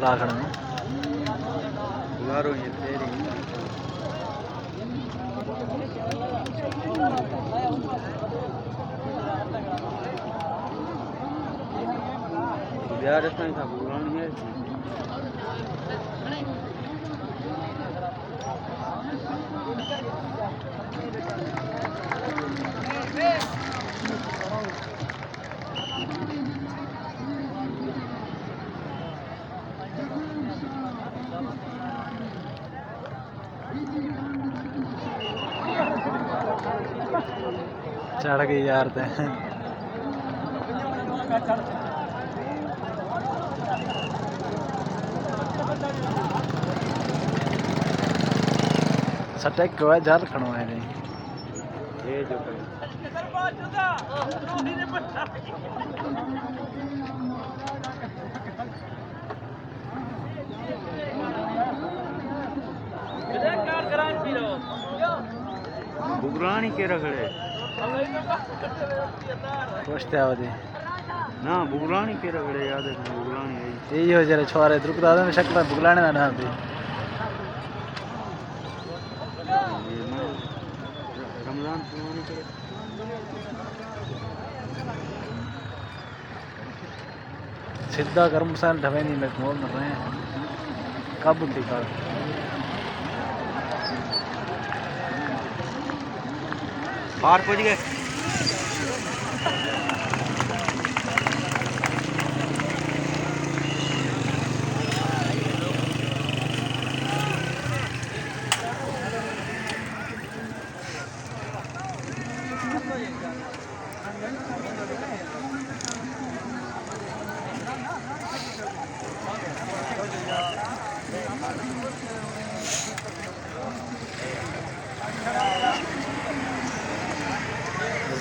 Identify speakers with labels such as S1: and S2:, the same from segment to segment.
S1: राखड़ में
S2: गुजारो ये तेरी बिहार स्थान था भगवान है
S1: चढ़ गई यार ते सटक को है जल खड़ो है नहीं
S2: ये जो बुगरानी के रगड़े
S1: पूछते आवदी
S2: ना बुगरानी के रगड़े याद है बुगरानी है
S1: यही हो जरा छोरे द्रुकदा ने शक्ल बुगलाने ना भी
S2: रमजान सुनाने के
S1: सीधा गर्म मसाला ढवे नहीं में मोल मर रहे हैं कब बुद्धि का
S2: बाहर पहुंच गए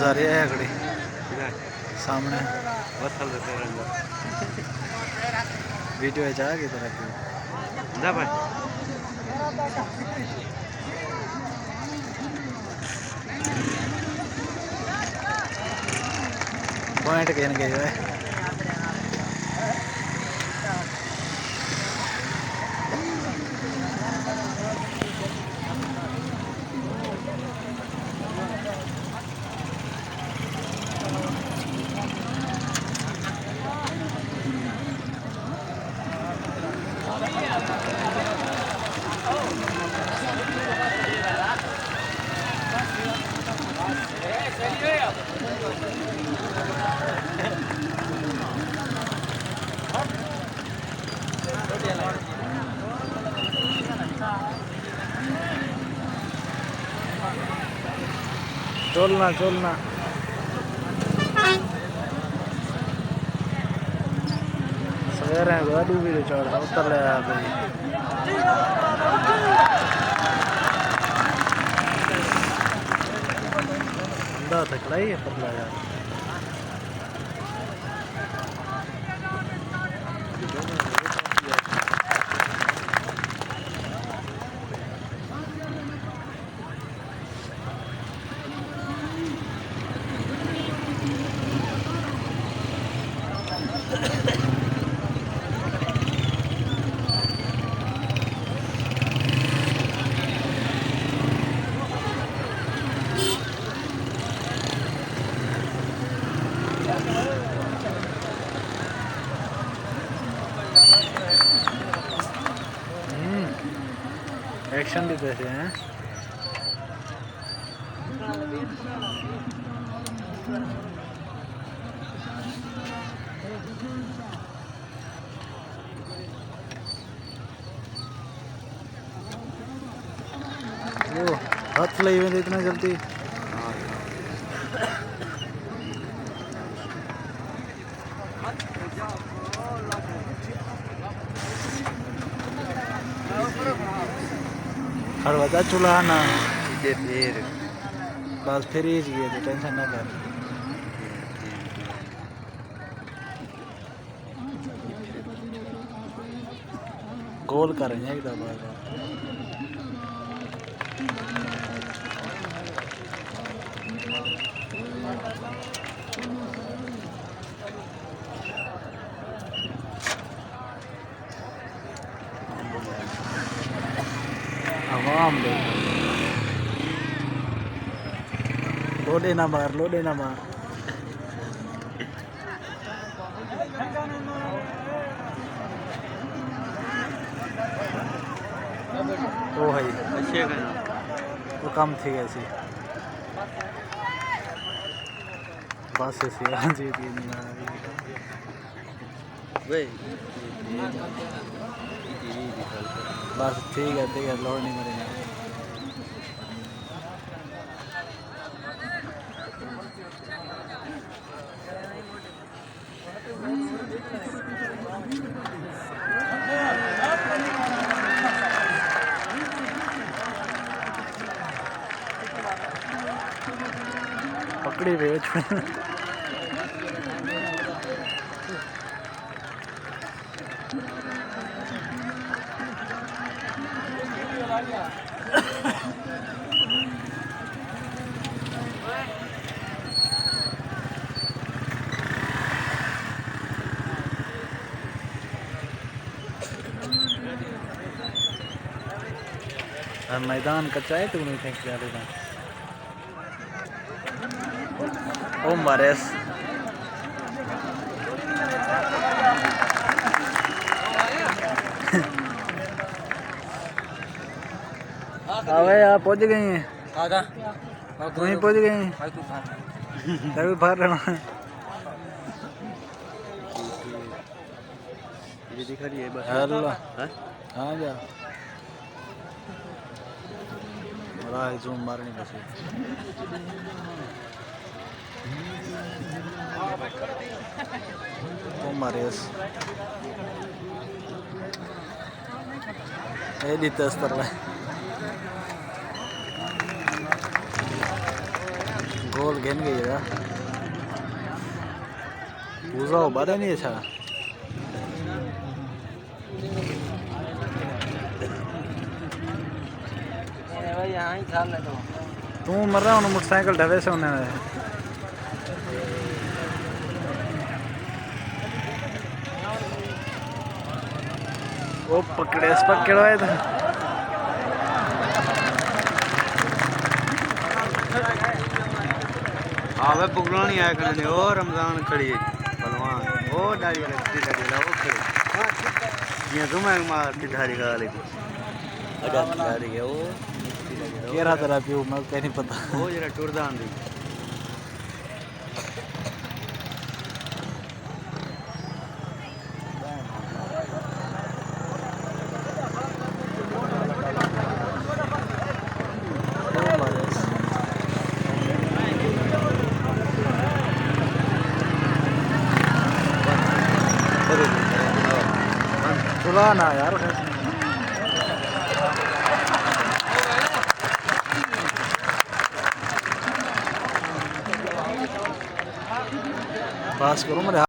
S1: नजारे है खड़ी सामने
S2: वसल
S1: वीडियो है जा की तरह की
S2: जा भाई
S1: पॉइंट कहने गए है चलना चलना सवेरे गाड़ी भी चढ़ उतर ले भाई अंदा तकड़ा ही है पतला यार एक्शन भी देते हैं वो हाथ ले हुए इतना जल्दी खड़वा चूल्हा ना
S2: फिर
S1: बस फिर ही गए तो टेंशन ना कर गोल करेंगे एकदम आम लोडे ना मार, लोडे ना मार। ओ भाई
S2: अच्छे कहना
S1: वो कम थी ऐसी बस ऐसी हाँ जी जी नहीं मार
S2: वे
S1: बस ठीक है लोड नहीं मरेगा। पकड़ी हुई मैदान कच्चा है तो नहीं फेंक जा रहा ओ मारेस अबे यार पहुंच गई हैं
S2: आधा
S1: तू ही पहुंच गई हैं तभी भर रहा
S2: ये दिखा रही है बस
S1: हेलो
S2: हाँ
S1: हाँ जा बड़ा जूम मारनी बस ओ मारेस ये di tester lah गोल घेन गई है पूजा बड़ा नहीं अच्छा
S2: यहाँ ही था ना
S1: तू मर रहा हूँ मोटरसाइकिल ढवे से होने में वो पकड़ो है तो
S2: हाँ वे पुगलानी आया करने ओ रमजान खड़ी है पहलवान ओ डाली रखती डाली ला वो खड़ी ये तुम्हें मारती धारी गाली अड़ा धारी है वो
S1: ये रहा तेरा व्यू मैं कहीं नहीं पता
S2: वो जरा टुरदान दी
S1: चला ना यार पास करो मेरे